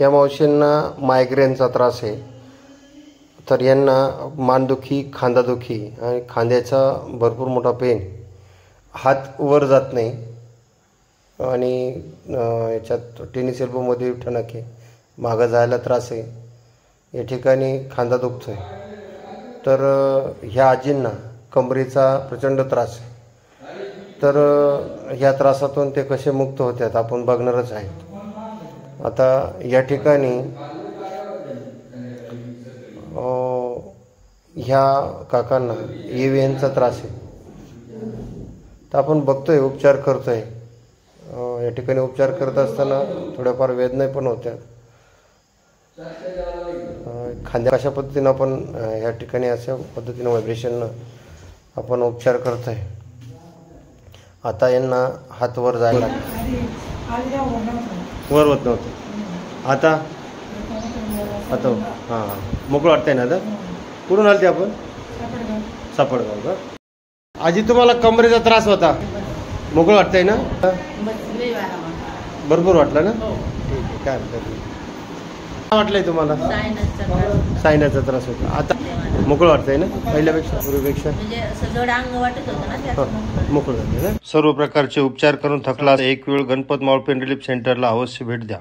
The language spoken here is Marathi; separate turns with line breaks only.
या मावशींना मायग्रेनचा त्रास आहे. तर यांना मानदुखी, खांदादुखी आणि खांद्याचा भरपूर मोठा पेन, हात वर जात नाही आणि याच्यात टेनिस एल्बोमध्ये ठणक आहे, मागं जायला त्रास आहे, या ठिकाणी खांदा दुखतो आहे. तर ह्या आजींना कमरेचा प्रचंड त्रास आहे. तर ह्या त्रासातून ते कसे मुक्त होतात आपण बघणारच आहेत. आता या ठिकाणी ह्या काकांना EVNचा त्रास आहे. तर आपण बघतोय, उपचार करतोय. या ठिकाणी उपचार करत असताना थोड्याफार वेदना पण होत्या. खांद्या कशा पद्धतीनं आपण या ठिकाणी अशा पद्धतीनं व्हायब्रेशननं आपण उपचार करतोय. आता यांना हात वर जायला वर होत नव्हतं. आता आता हां मोकळं वाटतंय ना. आता कुठून आलते आपण? सापडगाव का? आजी तुम्हाला कमरेचा त्रास होता, मोकळं वाटतंय ना? भरपूर वाटलं ना? ठीक आहे, काय हरकत नाही. काय वाटलंय तुम्हाला? सायनाचा त्रास होता, आता मोकळं वाटतंय ना पहिल्यापेक्षा, पूर्वीपेक्षा? मोकळं झालं ना. सर्व प्रकारचे उपचार करून थकला एक वेळ गणपत मावळ पेन रिलीफ सेंटरला अवश्य भेट द्या.